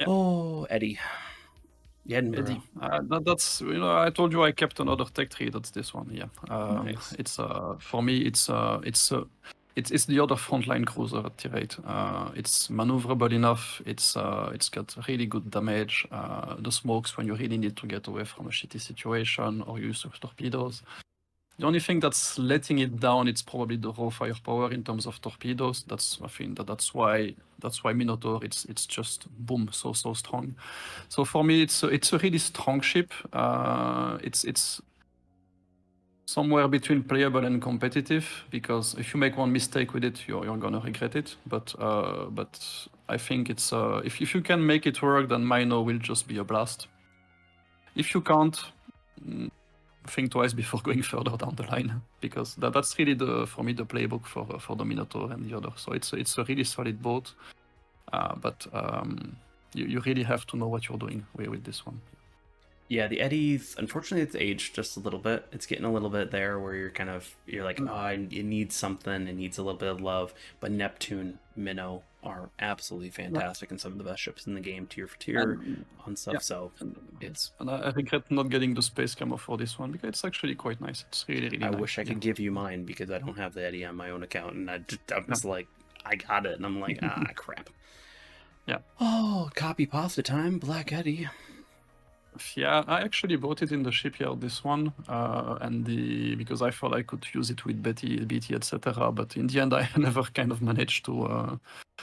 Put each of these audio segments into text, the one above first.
Oh, Eddie. Edinburgh. Eddie. That's I told you I kept another tech tree. That's this one. Yeah. Nice. It's for me. It's the other frontline cruiser at T8. It's maneuverable enough. It's got really good damage. The smokes when you really need to get away from a shitty situation or use of torpedoes. The only thing that's letting it down, it's probably the raw firepower in terms of torpedoes. I think that's why Minotaur. It's just boom, so strong. So for me, it's a really strong ship. It's somewhere between playable and competitive, because if you make one mistake with it, you're gonna regret it. But I think it's if you can make it work, then Mino will just be a blast. If you can't, think twice before going further down the line, because that's really for me the playbook for the Minotaur and the other. So it's a really solid boat, but you really have to know what you're doing with this one. Yeah, the Eddies, unfortunately, it's aged just a little bit. It's getting a little bit there where you're like, oh, it needs something. It needs a little bit of love. But Neptune, Minnow are absolutely fantastic and some of the best ships in the game, tier for tier on stuff. Yeah. So and I regret not getting the space camo for this one, because it's actually quite nice. It's really I nice. wish I could give you mine, because I don't have the Eddie on my own account, and I'm just like, I got it, and I'm like, crap. Yeah. Oh, copy pasta time, Black Eddie. Yeah, I actually bought it in the shipyard, this one, because I thought I could use it with BT, etc. But in the end, I never kind of managed to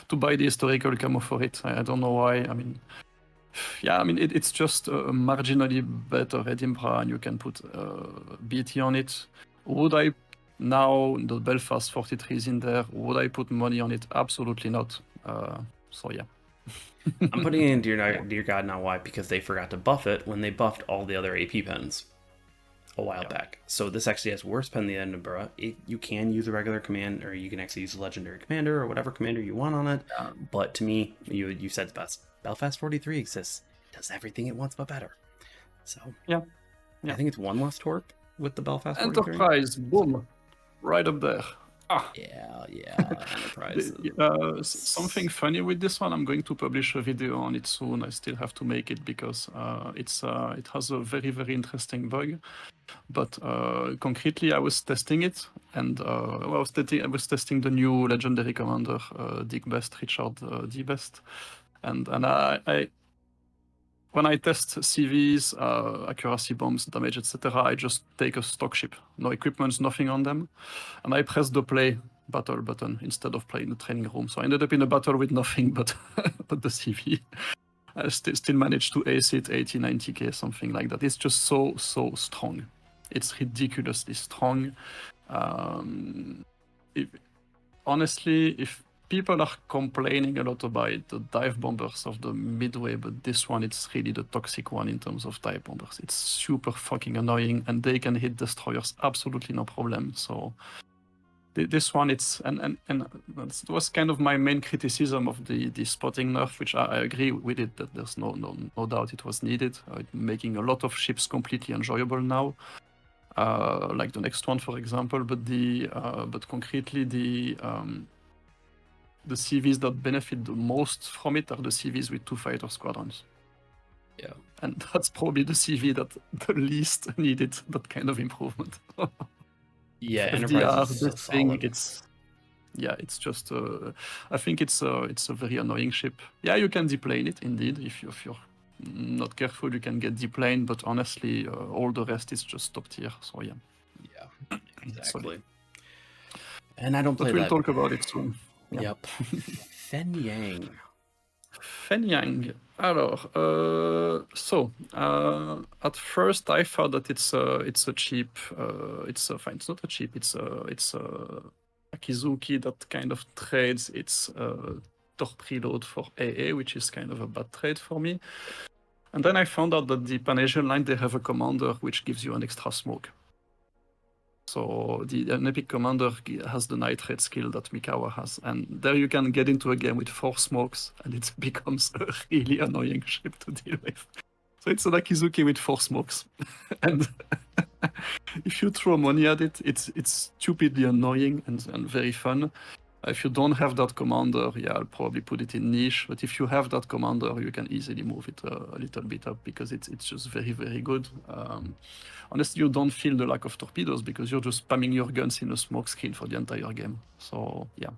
buy the historical camo for it. I don't know why. I mean, it's just a marginally better Edinburgh, and you can put BT on it. Would I now the Belfast 43 is in there? Would I put money on it? Absolutely not. So yeah. I'm putting it in Dear God Not Why, because they forgot to buff it when they buffed all the other AP pens a while back. So this actually has worse pen than Edinburgh. You can use a regular command, or you can actually use a legendary commander or whatever commander you want on it. But to me, you said it's best. Belfast 43 exists. It does everything it wants but better. So yeah. I think it's one less torp with the Belfast 43. Enterprise, boom, right up there. Yeah, Enterprise. Something funny with this one, I'm going to publish a video on it soon. I still have to make it, because it has a very, very interesting bug. But concretely, I was testing it, and I was testing the new legendary commander, Dick Best, Richard D. Best, and I when I test CVs, accuracy bombs, damage, etc., I just take a stock ship, no equipment, nothing on them, and I press the play battle button instead of playing the training room. So I ended up in a battle with nothing but but the CV. I still managed to ace it 80, 90k, something like that. It's just so strong. It's ridiculously strong. Honestly, if people are complaining a lot about the dive bombers of the Midway, but this one, it's really the toxic one in terms of dive bombers. It's super fucking annoying, and they can hit destroyers absolutely no problem. So this one, it was kind of my main criticism of the spotting nerf, which I agree with it, that there's no doubt it was needed, making a lot of ships completely enjoyable now, like the next one, for example. But concretely, the CVs that benefit the most from it are the CVs with 2 fighter squadrons. Yeah, and that's probably the CV that the least needed that kind of improvement. Yeah, Enterprise is this thing, solid. It's just I think it's a very annoying ship. Yeah, you can deplane it indeed. If you're not careful, you can get deplaned, but honestly, all the rest is just top tier. So yeah, exactly. And I don't play but we'll that. talk about it soon. Yep. Fen Yang. Alors, at first I thought that it's a cheap, it's not a cheap, it's a Akizuki that kind of trades its torp reload for AA, which is kind of a bad trade for me. And then I found out that the Pan-Asian line, they have a commander which gives you an extra smoke. So an epic commander has the nitrate skill that Mikawa has, and there you can get into a game with 4 smokes, and it becomes a really annoying ship to deal with. So it's an Akizuki with 4 smokes, and if you throw money at it, it's stupidly annoying and very fun. If you don't have that commander, yeah, I'll probably put it in niche. But if you have that commander, you can easily move it a little bit up because it's just very, very good. Honestly, you don't feel the lack of torpedoes because you're just spamming your guns in a smoke screen for the entire game. So yeah.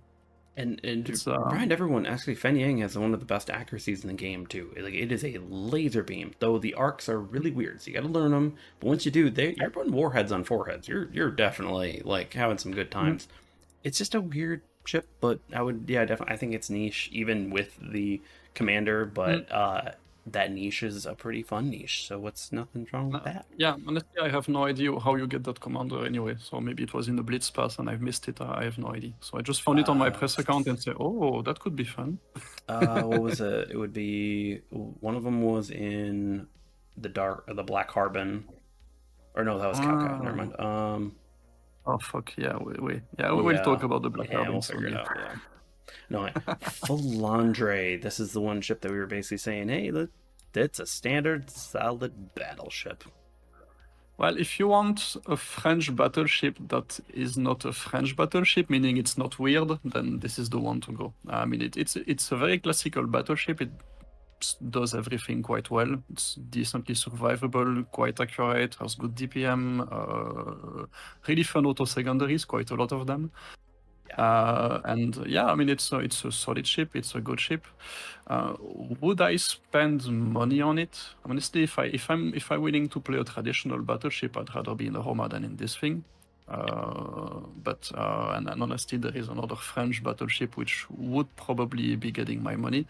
And It's to remind everyone, actually, Fen Yang has one of the best accuracies in the game too. Like it is a laser beam, though the arcs are really weird, so you got to learn them. But once you do, you're putting warheads on foreheads. You're definitely like having some good times. It's just a weird ship, but I would definitely I think it's niche even with the commander, but that niche is a pretty fun niche. So what's nothing wrong with that? Yeah, honestly, I have no idea how you get that commander anyway. So maybe it was in the Blitz pass and I've missed it. I have no idea. So I just found it on my press account and say, oh, that could be fun. What was it? It would be one of them was in the Black Carbon, or no, that was Calca. Never mind. Oh fuck yeah, we'll talk about the Black Carbon we'll soon. figure it out. Yeah. No, Philandre. This is the one ship that we were basically saying, hey, that's a standard, solid battleship. Well, if you want a French battleship that is not a French battleship, meaning it's not weird, then this is the one to go. I mean, it's a very classical battleship. It does everything quite well. It's decently survivable, quite accurate, has good DPM, really fun auto secondaries, quite a lot of them. And yeah, I mean, it's a solid ship. It's a good ship. Would I spend money on it? Honestly, if I'm willing to play a traditional battleship, I'd rather be in a Roma than in this thing. But honestly, there is another French battleship which would probably be getting my money.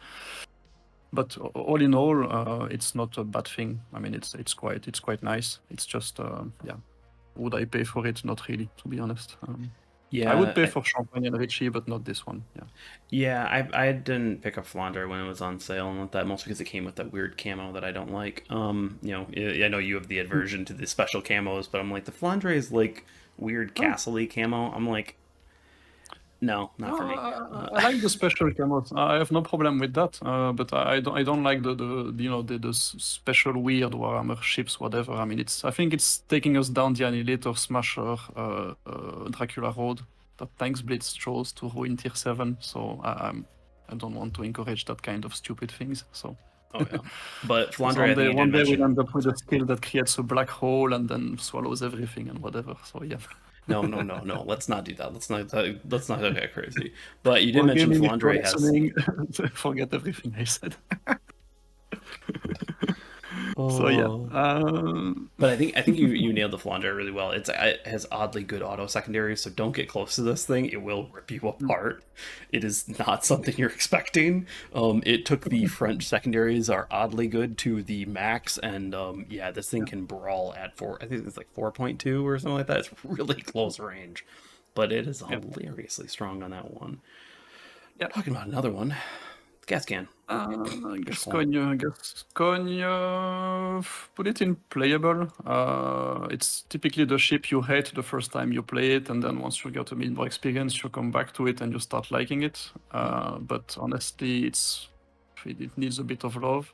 But all in all, it's not a bad thing. I mean, it's quite nice. It's just would I pay for it? Not really, to be honest. Yeah, I would pay for Champagne and Ritchie, but not this one. Yeah, I didn't pick up Philandre when it was on sale, and that mostly because it came with that weird camo that I don't like. I know you have the aversion to the special camos, but I'm like the Philandre is like weird castle-y camo. I'm like, no, not for me. I like the special camos. I have no problem with that. But I don't like the special weird Warhammer ships, whatever. I mean, I think it's taking us down the Annihilator, Smasher, Dracula Road that Tanks Blitz chose to ruin Tier 7. So I don't want to encourage that kind of stupid things. So. Oh yeah, but Philandre, one day we'll end up with a skill that creates a black hole and then swallows everything and whatever. So yeah. No. Let's not do that. Let's not get crazy. But you did mention Philandre has. Forget everything I said. So yeah. But I think you nailed the Philandre really well. It has oddly good auto secondaries, so don't get close to this thing. It will rip you apart. It is not something you're expecting. It took the French secondaries are oddly good to the max, and this thing can brawl at 4. I think it's like 4.2 or something like that. It's really close range, but it is hilariously strong on that one. Yeah, talking about another one. Gascan. Gascogne, put it in playable. It's typically the ship you hate the first time you play it, and then once you get a bit more experience, you come back to it and you start liking it. But honestly, it needs a bit of love.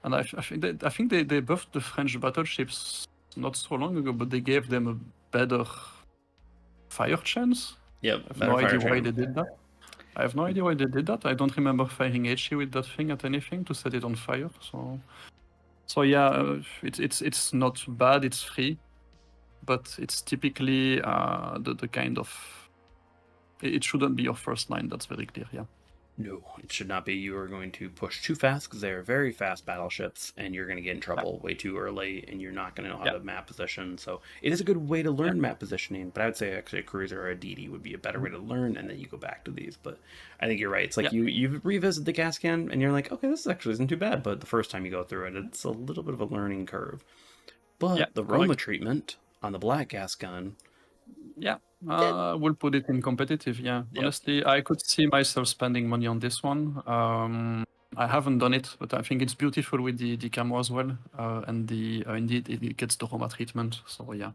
And I think they buffed the French battleships not so long ago, but they gave them a better fire chance. Yep, I have no idea why they did that. I have no idea why they did that. I don't remember firing HE with that thing at anything to set it on fire. So yeah, it's not bad. It's free, but it's typically the kind of. It shouldn't be your first line. That's very clear. Yeah. No, it should not be. You are going to push too fast because they are very fast battleships, and you're going to get in trouble way too early, and you're not going to know how to map position. So it is a good way to learn map positioning, but I would say actually a cruiser or a DD would be a better way to learn, and then you go back to these. But I think you're right. It's like you revisit the Gascan, and you're like, okay, this actually isn't too bad. But the first time you go through it, it's a little bit of a learning curve. But the Roma treatment on the Black Gascan. Yeah. We'll put it in competitive, Honestly, I could see myself spending money on this one. I haven't done it, but I think it's beautiful with the camo as well. And indeed, it gets the Roma treatment. So yeah.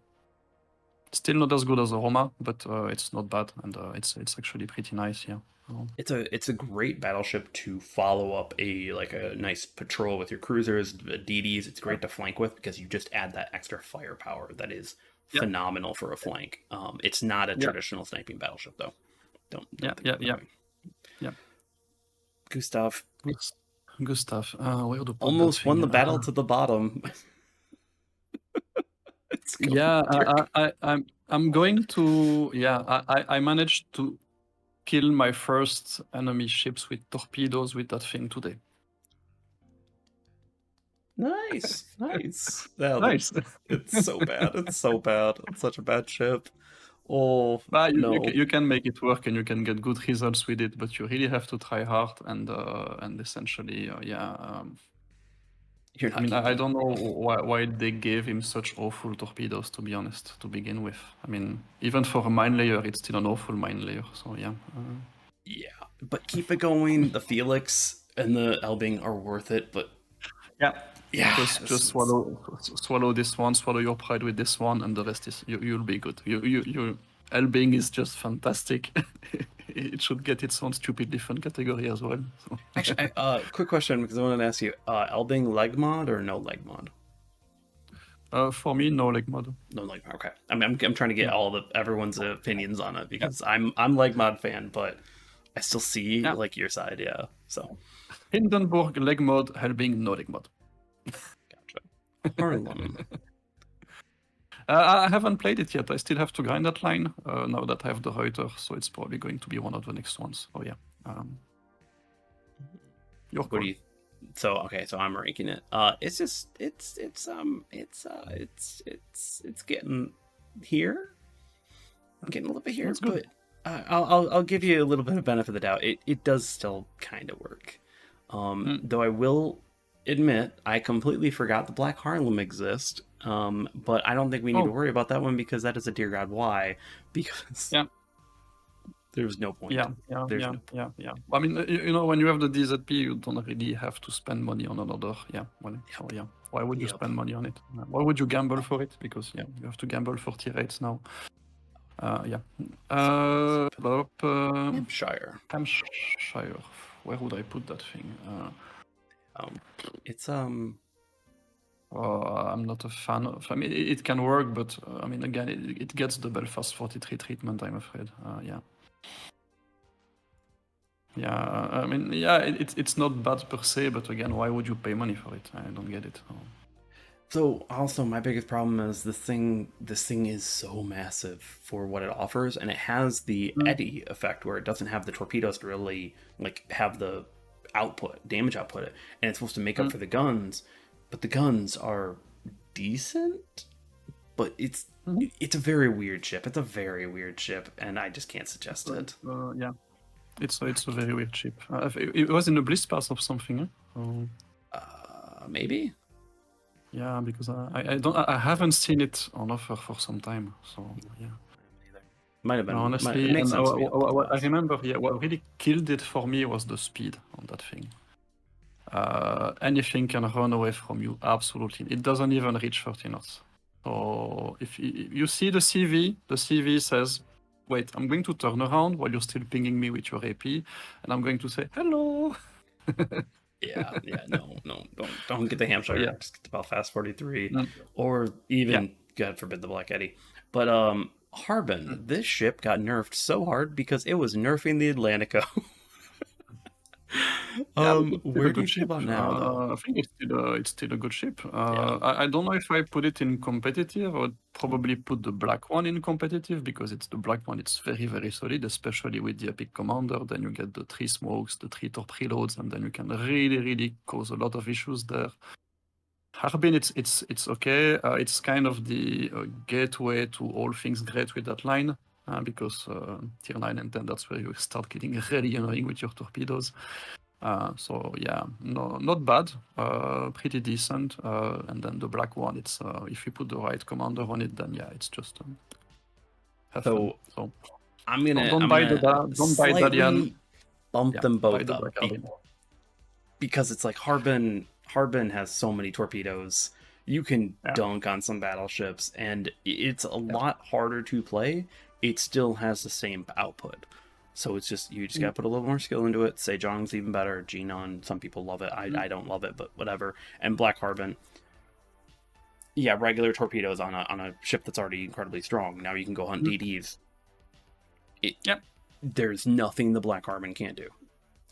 Still not as good as a Roma, but it's not bad. And it's actually pretty nice, yeah. It's a great battleship to follow up a nice patrol with your cruisers, DDs. It's great to flank with because you just add that extra firepower that is phenomenal for a flank. It's not a traditional sniping battleship though. Don't Yeah, think yeah, about yeah, it. yeah. Gustav Good stuff. Where to put that almost won thing? the battle to the bottom. It's going Yeah, dark. I'm going to. Yeah, I managed to kill my first enemy ships with torpedoes with that thing today. Nice. Yeah, Nice. it's so bad. It's so bad. It's such a bad ship. Oh But no. you can make it work and you can get good results with it, but you really have to try hard and essentially, yeah. You're I not mean, I keeping. don't know why they gave him such awful torpedoes, to be honest, to begin with. I mean, even for a mine layer, it's still an awful mine layer. So yeah. Yeah, but keep it going. The Felix and the Elbing are worth it, but Yeah. yeah, Just swallow this one, swallow your pride with this one, and the rest is you'll be good. You Elbing is just fantastic. It should get its own stupid different category as well. So. Actually, quick question because I wanted to ask you: Elbing leg mod or no leg mod? For me, no leg mod. No leg mod. Okay, I'm trying to get Yeah. everyone's opinions on it Yeah. because I'm leg mod fan, but I still see Yeah. like your side. Yeah, so Hindenburg leg mod, Elbing no leg mod. gotcha. Harlem. I haven't played it yet. I still have to grind that line now that I have the Reuter, so it's probably going to be one of the next ones. Oh yeah. Your What call. do you? So okay, so I'm ranking it. It's just it's getting here. I'm getting a little bit here, That's good. but I'll give you a little bit of benefit of the doubt. It does still kind of work. Though I will admit I completely forgot the Black Harlem exist. But I don't think we need to worry about that one because that is a dear God why because Yeah. there's no point. Yeah. I mean, you know, when you have the DZP, you don't really have to spend money on another. Yeah. Well, so yeah. Why would you spend money on it? Why would you gamble for it? Because yeah, you have to gamble for tier rates now. Yeah. Hampshire. Hampshire. Where would I put that thing? It's I'm not a fan of. I mean, it can work, but I mean, again, it gets the Belfast 43 treatment. I'm afraid. Yeah. Yeah. I mean, yeah, it's not bad per se, but again, why would you pay money for it? I don't get it. So also my biggest problem is this thing is so massive for what it offers, and it has the eddy effect where it doesn't have the torpedoes to really like have the damage output it, and it's supposed to make up for the guns, but the guns are decent, but it's a very weird ship. It's a very weird ship, and I just can't suggest it. Yeah. It's a very weird ship. It was in the Blitz pass of something. Maybe. Yeah, because I haven't seen it on offer for some time. So yeah. Might have been. No, honestly, it makes sense. What I remember, yeah, what really killed it for me was the speed on that thing. Anything can run away from you, absolutely. It doesn't even reach 30 knots. So if you see the CV says, wait, I'm going to turn around while you're still pinging me with your AP, and I'm going to say, hello. Yeah, no, don't get the Hampshire. Yeah. Just get the Belfast 43, or even, God forbid, the Black Eddy. But Harbin, this ship got nerfed so hard because it was nerfing the Atlantico. Where do you feel about now, though? I think it's still a good ship. I don't know if I put it in competitive. I would probably put the black one in competitive because it's the black one. It's very, very solid, especially with the Epic Commander. Then you get the 3 smokes, the 3 torp reloads, and then you can really, really cause a lot of issues there. Harbin, it's okay. It's kind of the gateway to all things great with that line. Because tier 9 and 10, that's where you start getting really annoying with your torpedoes. So yeah, no, not bad, pretty decent. And then the black one, it's if you put the right commander on it, then yeah, it's just have fun. So I'm gonna don't buy Dalian. Bump them both up Harbin. because it's like Harbin has so many torpedoes. You can dunk on some battleships, and it's a lot harder to play. It still has the same output. So it's just, you just gotta put a little more skill into it. Sejong's even better. Genon, some people love it. I don't love it, but whatever. And Black Harbin, yeah, regular torpedoes on a ship that's already incredibly strong. Now you can go hunt DDs. There's nothing the Black Carbon can't do.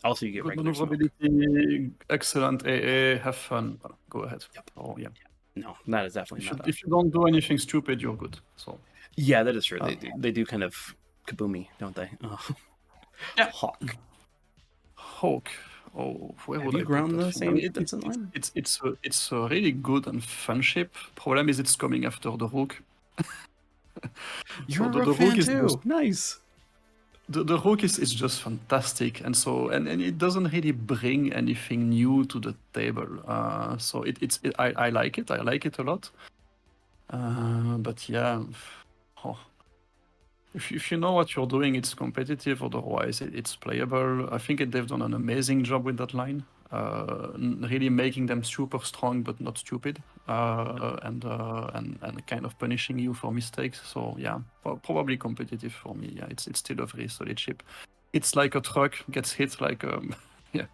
Also, you get Good regular smoke. maneuverability, excellent AA, have fun. Go ahead. Yep. Oh yeah. No, that is definitely meta. If you don't do anything stupid, you're good. So Yeah, that is true. They do kind of kaboomy, don't they? yeah. Hawk. Oh, where Have would you I put ground that the thing? same I mean, defensive line? it's a really good and fun ship. Problem is, it's coming after the Rook. You're So a Rook the fan Rook is too. just, Nice. the Rook is just fantastic, and so and it doesn't really bring anything new to the table. So I like it. I like it a lot. But yeah, oh, if you know what you're doing, it's competitive. Otherwise, it's playable. I think they've done an amazing job with that line. Really making them super strong but not stupid, and kind of punishing you for mistakes. So yeah, probably competitive for me. Yeah, it's still a very solid ship. It's like a truck gets hit like yeah.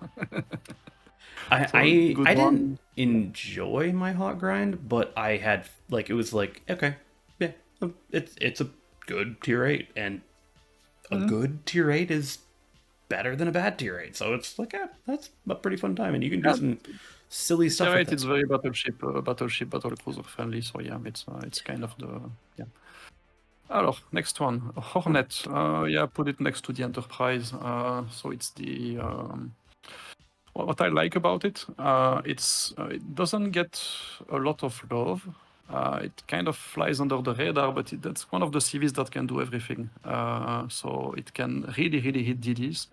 I didn't enjoy my hot grind, but I had like it was like okay, yeah, it's a good tier 8, and a good tier 8 is better than a bad tier 8. So it's like that's a pretty fun time, and you can do some silly stuff. Tier 8 it's very battleship battlecruiser friendly. So yeah, it's kind of the yeah. Alors, next one, Hornet. Yeah, put it next to the Enterprise. So it's the what I like about it, it doesn't get a lot of love. It kind of flies under the radar, but that's one of the CVs that can do everything. So it can really hit DDs.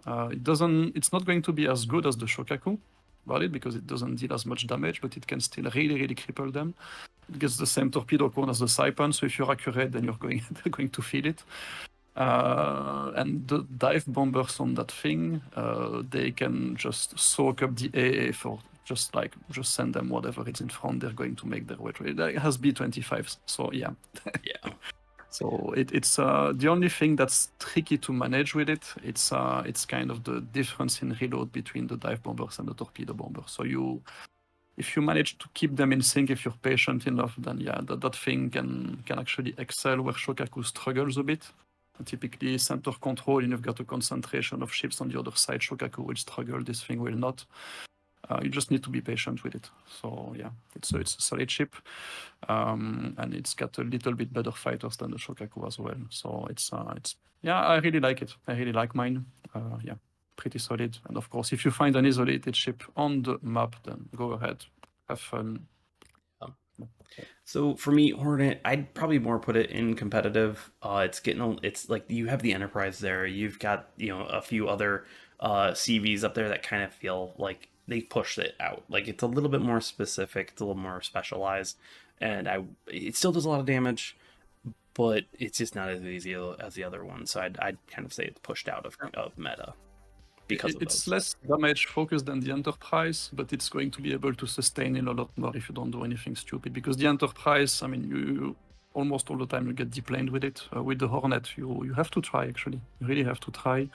It's not going to be as good as the Shokaku, valid, because it doesn't deal as much damage, but it can still really cripple them. It gets the same torpedo cone as the Saipan, so if you're accurate, then you're going to feel it. And the dive bombers on that thing, they can just soak up the AA for just send them whatever is in front. They're going to make their way through. It has B-25s, so yeah. Yeah. So it's the only thing that's tricky to manage with it. It's kind of the difference in reload between the dive bombers and the torpedo bombers. So if you manage to keep them in sync, if you're patient enough, then yeah, that thing can actually excel where Shokaku struggles a bit. Typically, center control, and you've got a concentration of ships on the other side. Shokaku will struggle, this thing will not. You just need to be patient with it. So yeah, it's a solid ship, and it's got a little bit better fighters than the Shokaku as well. So it's yeah, I really like it. I really like mine. Yeah, pretty solid. And of course, if you find an isolated ship on the map, then go ahead, have fun. So for me, Hornet, I'd probably more put it in competitive. It's like you have the Enterprise there. You've got a few other CVs up there that kind of feel like they pushed it out. Like it's a little bit more specific, it's a little more specialized, and it still does a lot of damage, but it's just not as easy as the other one. So I'd kind of say it's pushed out of meta. It's less damage focused than the Enterprise, but it's going to be able to sustain it a lot more if you don't do anything stupid. Because the Enterprise, I mean, you almost all the time you get deplaned with it. With the Hornet, you have to try. Actually, you really have to try.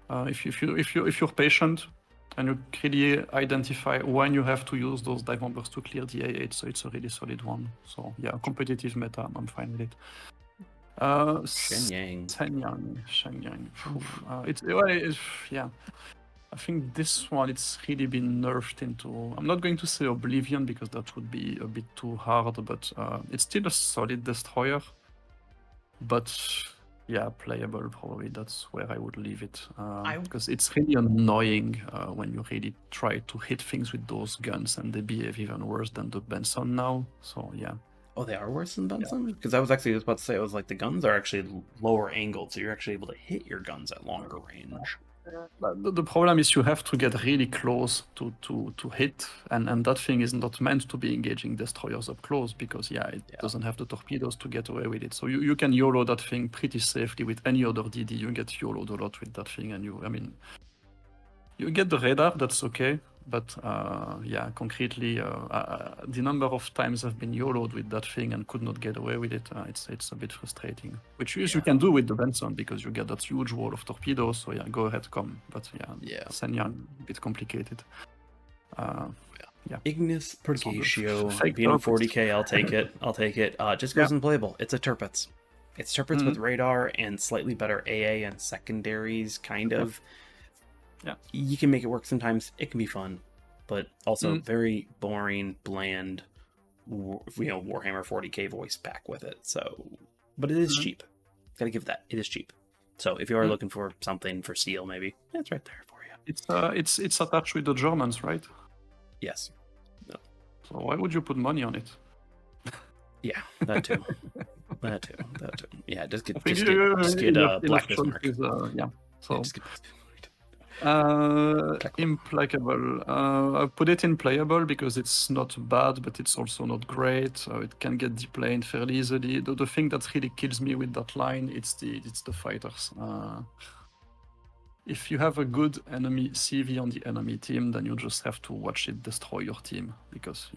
If you're patient and you really identify when you have to use those dive bombers to clear the A8, so it's a really solid one. So yeah, competitive meta, I'm fine with it. Shenyang. Yeah. I think this one, it's really been nerfed into. I'm not going to say Oblivion because that would be a bit too hard, but it's still a solid destroyer. But yeah, playable probably. That's where I would leave it because it's really annoying when you really try to hit things with those guns and they behave even worse than the Benson now. So yeah. Oh, they are worse than Benson? Because I was actually just about to say, I was like, the guns are actually lower angled, so you're actually able to hit your guns at longer range. The problem is you have to get really close to hit, and that thing is not meant to be engaging destroyers up close because it doesn't have the torpedoes to get away with it. So you can YOLO that thing pretty safely with any other DD. You get YOLO'd a lot with that thing, and you get the radar, that's okay. But concretely, the number of times I've been YOLO'd with that thing and could not get away with it, it's a bit frustrating. Which you can do with the Benson because you get that huge wall of torpedoes. So yeah, go ahead, come. But Shenyang, a bit complicated. Ignis Purgatio, being 40k, I'll take it. Just goes unplayable. It's a Tirpitz. It's turrets with radar and slightly better AA and secondaries, kind of. Yeah. You can make it work sometimes. It can be fun, but also very boring, bland, Warhammer 40k voice pack with it. So, but it is cheap. Gotta give that. It is cheap. So if you are looking for something for steel, maybe it's right there for you. It's attached with the Germans, right? Yes. No. So why would you put money on it? Yeah, that too. that too. Yeah, just get Black Bismarck. Yeah. So. Yeah, just get Implacable. I put it in playable because it's not bad, but it's also not great. It can get deplaned fairly easily. The thing that really kills me with that line, it's the fighters. If you have a good enemy CV on the enemy team, then you just have to watch it destroy your team because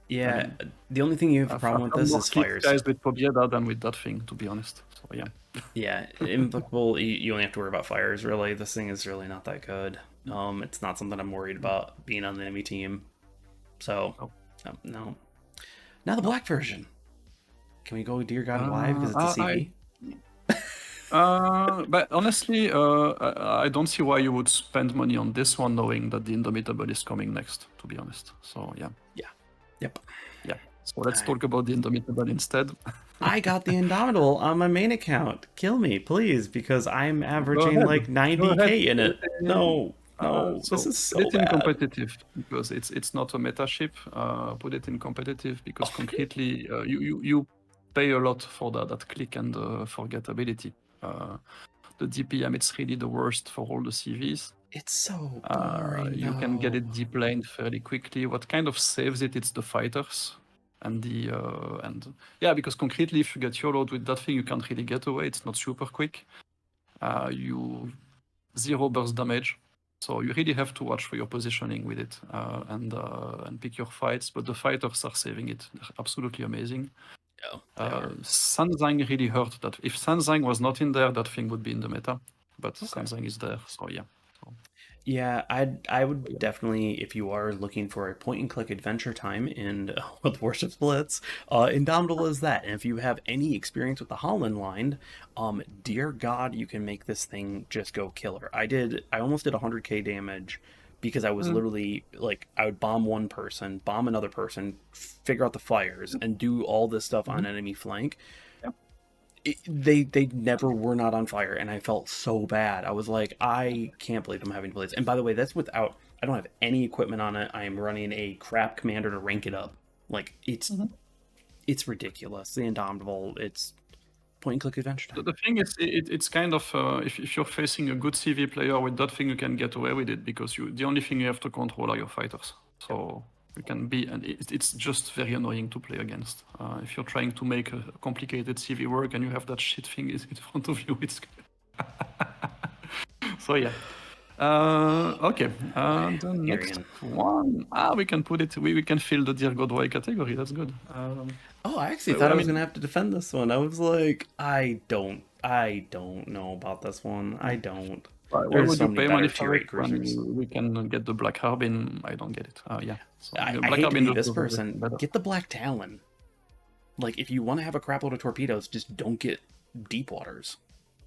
Yeah, the only thing you have a problem with this is fires. Guys with Pobieda than with that thing, to be honest. So yeah. Yeah, Implacable, you only have to worry about fires, really. This thing is really not that good. It's not something I'm worried about being on the enemy team. So, no. Now the black version. Can we go Dear God Why? Because it's a CV? But honestly, I don't see why you would spend money on this one knowing that the Indomitable is coming next, to be honest. So, yeah. Yeah. Yep. Yeah. So let's talk about the Indomitable instead. I got the Indomitable on my main account. Kill me, please, because I'm averaging like 90k in it. No, this is so put it in bad. competitive because it's not a meta ship. Put it in competitive because concretely you pay a lot for that click and forget ability. The DPM, it's really the worst for all the CVs. It's so boring. You can get it deplaned fairly quickly. What kind of saves it? It's the fighters. And because concretely, if you get YOLO'd with that thing, you can't really get away. It's not super quick. You 0 burst damage, so you really have to watch for your positioning with it and pick your fights. But the fighters are saving it. They're absolutely amazing. Sanzang really hurt that. If Sanzang was not in there, that thing would be in the meta. But Sanzang is there, so yeah. Yeah, I would definitely, if you are looking for a point-and-click adventure time in with Warships Blitz, Indomitable is that. And if you have any experience with the Holland line, dear God, you can make this thing just go killer. I almost did 100k damage because I was literally, like, I would bomb one person, bomb another person, figure out the fires, and do all this stuff on enemy flank. They never were not on fire, and I felt so bad. I was like, I can't believe I'm having to play this. And by the way, that's without, I don't have any equipment on it. I am running a crap commander to rank it up. Like, it's ridiculous. The Indomitable, it's point-and-click adventure time. The thing is, it's kind of, if you're facing a good CV player with that thing, you can get away with it because the only thing you have to control are your fighters. So you can be, and it's just very annoying to play against. If you're trying to make a complicated CV work and you have that shit thing in front of you, it's so yeah. Okay. The next one. We can put it. We can fill the Dear God Why category. That's good. I actually thought I was gonna have to defend this one. I was like, I don't know about this one. I don't. Why would you pay money for it when we can get the Black Harbin? I don't get it. Yeah. So, I hate to be this person. Get the Black Talon. Like, if you want to have a crap load of torpedoes, just don't get Deep Waters.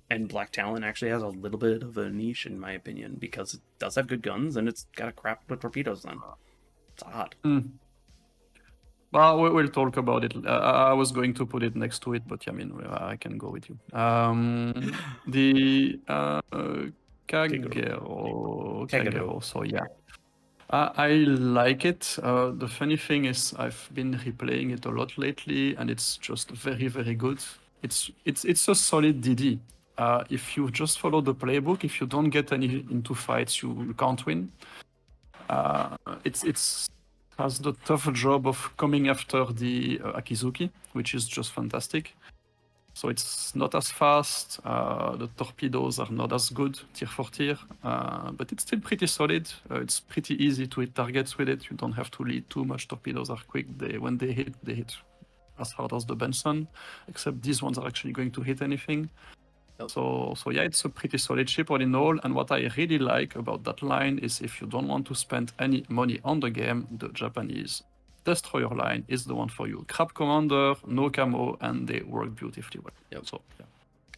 And Black Talon actually has a little bit of a niche, in my opinion, because it does have good guns, and it's got a crap load of torpedoes then. It's odd. Well, we'll talk about it. I was going to put it next to it, but I mean, I can go with you. The Kagero. So yeah, I like it. The funny thing is, I've been replaying it a lot lately, and it's just very, very good. It's a solid DD. If you just follow the playbook, if you don't get any into fights, you can't win. It's has the tough job of coming after the Akizuki, which is just fantastic. So it's not as fast, the torpedoes are not as good, tier for tier, but it's still pretty solid. It's pretty easy to hit targets with it. You don't have to lead too much. Torpedoes are quick. When they hit as hard as the Benson, except these ones are actually going to hit anything. So yeah, it's a pretty solid ship all in all. And what I really like about that line is if you don't want to spend any money on the game, the Japanese destroyer line is the one for you. Crab commander, no camo, and they work beautifully well. Yep. So yeah.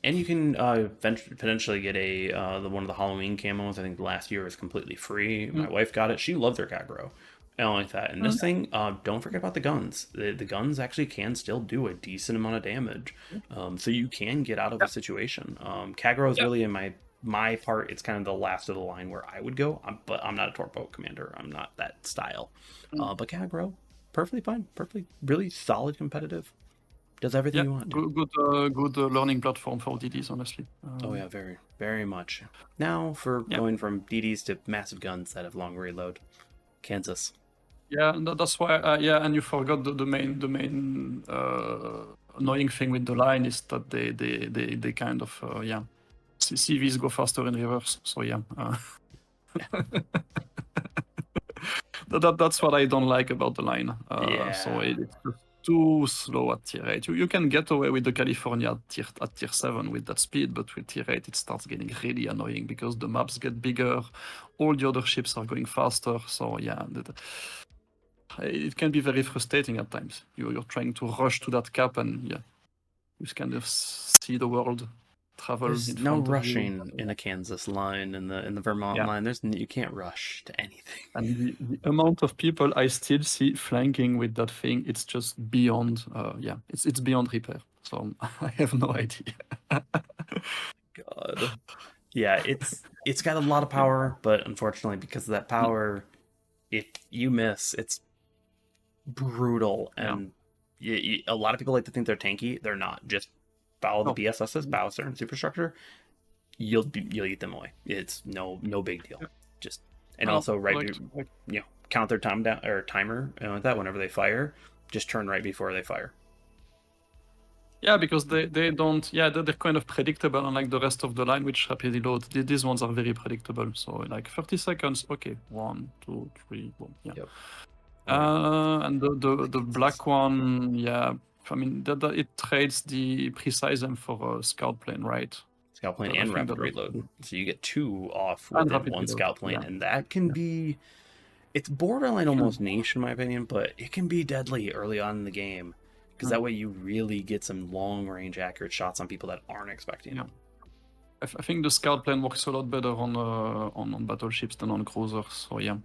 And you can potentially get one of the Halloween camos. I think last year was completely free. My wife got it. She loves her Kagro. I don't like that. And this thing, don't forget about the guns. The guns actually can still do a decent amount of damage. So you can get out of a situation. Kagro is really in my part, it's kind of the last of the line where I would go. But I'm not a torpedo commander. I'm not that style. But Kagro, perfectly fine. Perfectly, really solid competitive. Does everything you want. Good learning platform for DDs, honestly. Oh yeah, very, very much. Now for going from DDs to massive guns that have long reload, Kansas. Yeah, that's why. And you forgot the main annoying thing with the line is that they kind of CVs go faster in reverse. So yeah. That's what I don't like about the line. So it's too slow at tier 8. You can get away with the California at tier 7 with that speed, but with tier 8 it starts getting really annoying because the maps get bigger, all the other ships are going faster. So yeah, it can be very frustrating at times. You're trying to rush to that cap and you kind of see the world travel. There's no rushing in a Kansas line, in the Vermont line. You can't rush to anything. And the amount of people I still see flanking with that thing, it's just beyond. It's beyond repair. So I have no idea. God. Yeah, it's got a lot of power, but unfortunately, because of that power, if you miss, it's brutal. And a lot of people like to think they're tanky. They're not. Just follow the BSS's, Bowser and Superstructure. You'll eat them away. It's no big deal. Just also count their time down or timer like that whenever they fire. Just turn right before they fire. Yeah, because they don't. Yeah, they're kind of predictable, unlike the rest of the line, which rapidly load. These ones are very predictable. So like 30 seconds. Okay, 1, 2, 3, boom. Yeah. Yep. And the black one, I mean it trades the precise aim for a scout plane, right? Scout plane and rapid reload. So you get 2 off within one scout plane, and that can be. It's borderline almost niche in my opinion, but it can be deadly early on in the game. Because that way you really get some long-range accurate shots on people that aren't expecting them. I think the scout plane works a lot better on battleships than on cruisers. So yeah.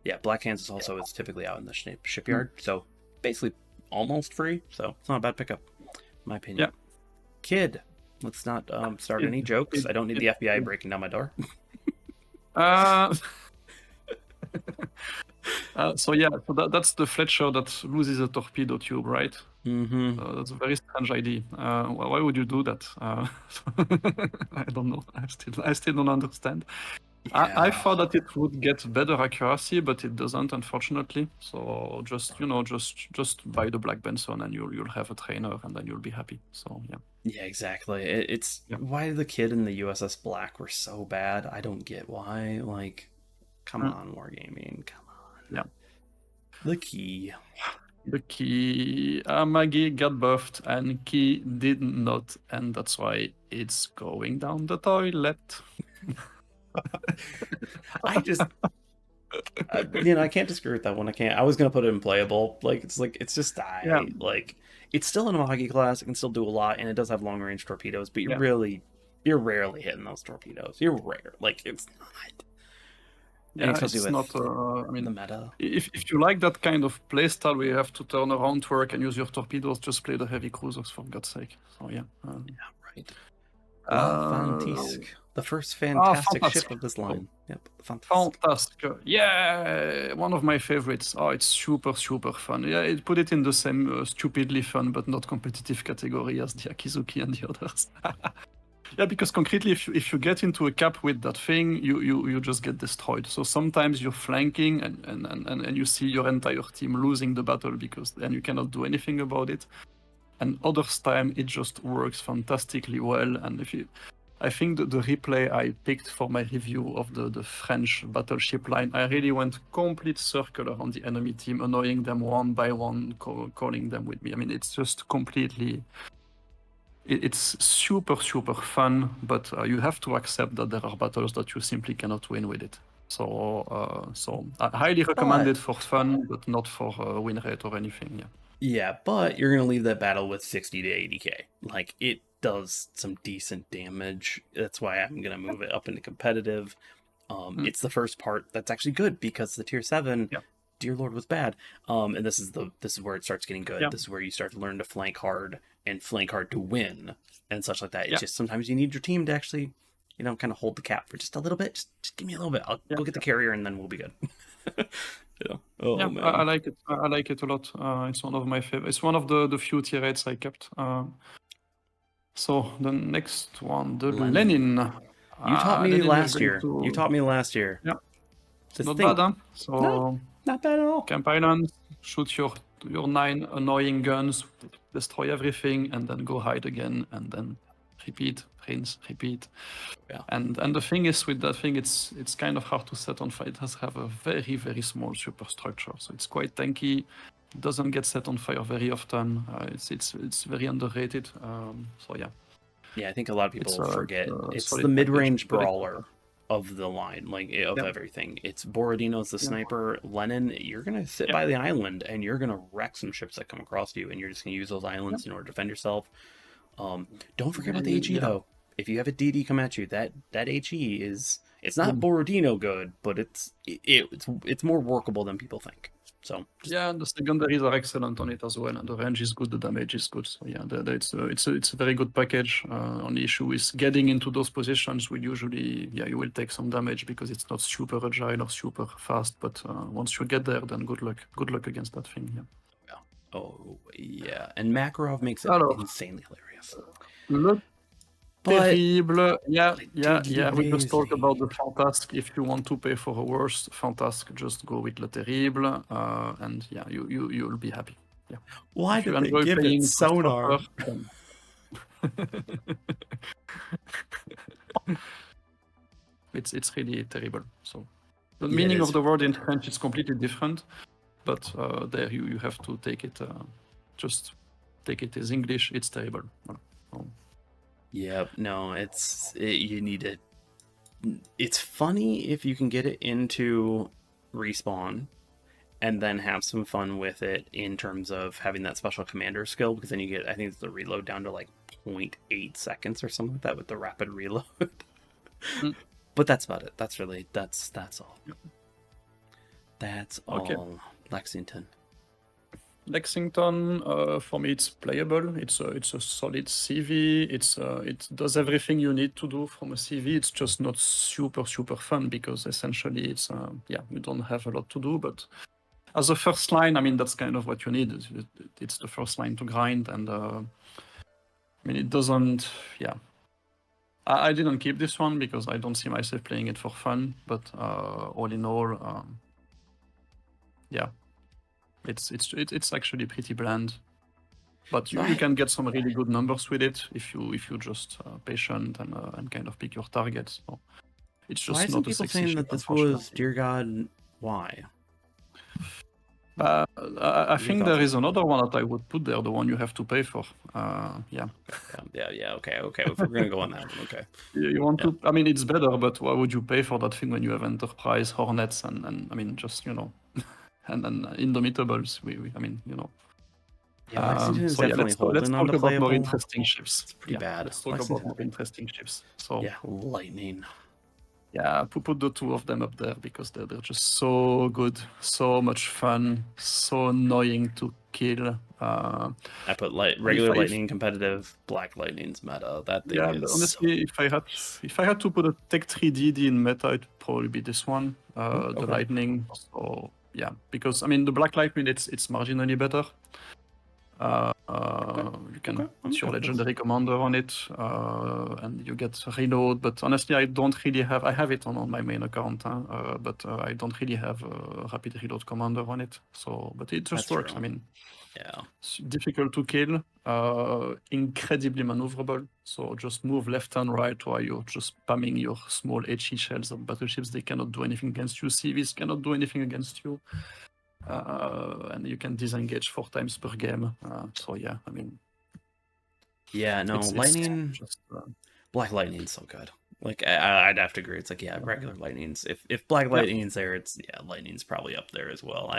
Yeah, Black Kansas also is typically out in the shipyard, so basically almost free. So it's not a bad pickup, in my opinion. Yeah. Kid, let's not start any jokes. I don't need the FBI breaking down my door. So that's the Fletcher that loses a torpedo tube, right? Mm-hmm. That's a very strange idea. Why would you do that? I don't know. I still don't understand. Yeah. I thought that it would get better accuracy, but it doesn't, unfortunately. So just buy the Black Benson and you'll have a trainer, and then you'll be happy. So yeah. Yeah, exactly. Why the Kid and the USS Black were so bad. I don't get why. Like, come on, Wargaming, come on. Yeah. The Key. Maggie got buffed and Key did not, and that's why it's going down the toilet. I can't disagree with that one. I was gonna put it in playable. It's just it's still an Amagi class. It can still do a lot, and it does have long range torpedoes. But you're rarely hitting those torpedoes. You're rare. It's not. Yeah, it's not. I mean, the meta. If you like that kind of playstyle where you have to turn around to work and use your torpedoes, just play the heavy cruisers for God's sake. So yeah. Right. Fantastic. The first fantastic ship of this line. Yep, Fantastic. Yeah, one of my favorites. Oh, it's super, super fun. Yeah, it put it in the same stupidly fun but not competitive category as the Akizuki and the others. Yeah, because concretely, if you get into a cap with that thing, you just get destroyed. So sometimes you're flanking and you see your entire team losing the battle because then you cannot do anything about it. And others time it just works fantastically well. And I think the replay I picked for my review of the French battleship line, I really went complete circular on the enemy team, annoying them one by one, calling them with me. I mean, it's just completely. It's super, super fun, but you have to accept that there are battles that you simply cannot win with it. So I highly recommend it for fun, but not for win rate or anything. Yeah. Yeah, but you're gonna leave that battle with 60 to 80k. Like, it does some decent damage. That's why I'm gonna move it up into competitive. It's the first part that's actually good because the tier 7, Yeah. Dear Lord, was bad. And this is where it starts getting good. Yeah. This is where you start to learn to flank hard and flank hard to win and such like that. It's Yeah. just sometimes you need your team to actually, kind of hold the cap for just a little bit. Just give me a little bit. I'll go get the carrier and then we'll be good. Yeah. Oh Yeah, man. I like it. I like it a lot. It's one of my favorite. It's one of the few tier 8s I kept. So the next one, the Lenin. You taught me Lenin last year. You taught me last year. Yeah. This Not thing. bad, huh? So Not bad at all. Camp Island, shoot your 9 annoying guns, destroy everything, and then go hide again, and then repeat, rinse, repeat. Yeah. And the thing is with that thing, it's kind of hard to set on fire. It has have a very, very small superstructure, so it's quite tanky. It doesn't get set on fire very often. It's very underrated. So yeah. Yeah, I think a lot of people forget. It's the solid mid-range package. brawler of the line, like of everything. It's Borodino's the sniper. Lenin, you're gonna sit by the island and you're gonna wreck some ships that come across you, and you're just gonna use those islands in order to defend yourself. Don't forget about the HE though. If you have a DD come at you, that HE it's not Borodino good, but it's more workable than people think. So yeah, the secondaries are excellent on it as well, and the range is good, the damage is good. So yeah, it's a very good package. Only issue is getting into those positions will usually, you will take some damage because it's not super agile or super fast. But once you get there, then good luck. Good luck against that thing. Yeah. Oh yeah, and Makarov makes it insanely hilarious. Terrible. Yeah. We just talked about the Fantasque. If you want to pay for a worse Fantasque, just go with Le Terrible, and you'll be happy. Yeah. Why did they give it sonar? It's really terrible. So the meaning of the word in French is completely different, but there you have to take it. Just take it as English. It's terrible. Yep. No, you need it. It's funny if you can get it into respawn and then have some fun with it in terms of having that special commander skill, because then you get, I think it's the reload down to like 0.8 seconds or something like that with the rapid reload. But that's about it. That's all. That's all. Lexington, for me, it's playable. It's a solid CV. It does everything you need to do from a CV. It's just not super fun because essentially it's you don't have a lot to do. But as a first line, I mean, that's kind of what you need. It's the first line to grind, and I mean, it doesn't. Yeah, I didn't keep this one because I don't see myself playing it for fun. But all in all, yeah. It's actually pretty bland, but you can get some really good numbers with it if you just patient and kind of pick your targets. So it's just why not people a sexy saying ship, that this was Dear God? Why? I think there is another one that I would put there, the one you have to pay for. Yeah. Okay. If we're gonna go on that, okay. You want to? I mean, it's better, but why would you pay for that thing when you have Enterprise, Hornets, and I mean, just and then Indomitables, I mean, Yeah, Lexington is definitely let's talk about more playable. interesting ships. It's pretty bad. Let's talk about more interesting ships. So yeah, Lightning. Yeah, put the two of them up there because they're just so good, so much fun, so annoying to kill. I put regular Lightning competitive, Black Lightning's meta. That thing is honestly, if I had to put a Tech 3 DD in meta, it'd probably be this one, the Lightning. So yeah, because I mean the Black Lightning, it's marginally better. You can put your legendary commander on it, and you get reload. But honestly, I don't really have. I have it on my main account, but I don't really have a rapid reload commander on it. So, but it just works. True. I mean, it's difficult to kill, incredibly maneuverable. So just move left and right while you're just spamming your small HE shells of battleships. They cannot do anything against you. CVs cannot do anything against you. And you can disengage 4 times per game. So yeah, I mean, Lightning. Black Lightning's so good. Like I'd have to agree. It's like yeah, regular lightnings. If black lightning's there, it's yeah, lightning's probably up there as well.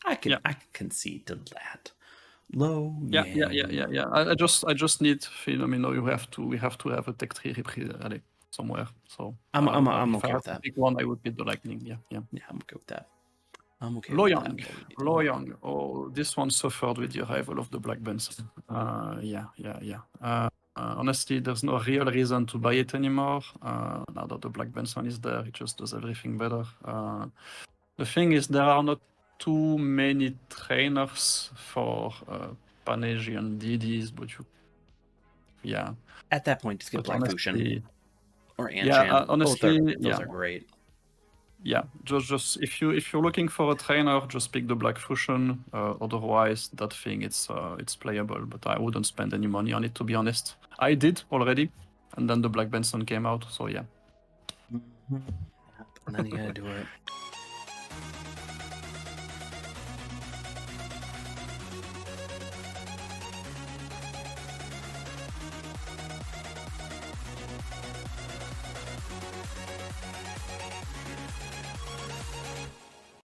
I can concede to that. Low Yeah. I just need Philomeno. We have to have a tech tree somewhere. So I'm if I okay had with to that. pick one, I would pick the lightning. Yeah. Yeah, I'm okay with that. I'm okay with that. Loyang. Oh, this one suffered with the arrival of the Black Benson. Yeah. Honestly, there's no real reason to buy it anymore. Now that the Black Benson is there, it just does everything better. The thing is, there are not too many trainers for Panasian DDs, but yeah. At that point, just get But Black Fusion honestly, or yeah, Anchan. honestly, Those are great. Yeah, just if you're looking for a trainer, just pick the Black Fusion. Otherwise, that thing it's playable, but I wouldn't spend any money on it, to be honest. I did already, and then the Black Benson came out, so yeah. And then you gotta do it.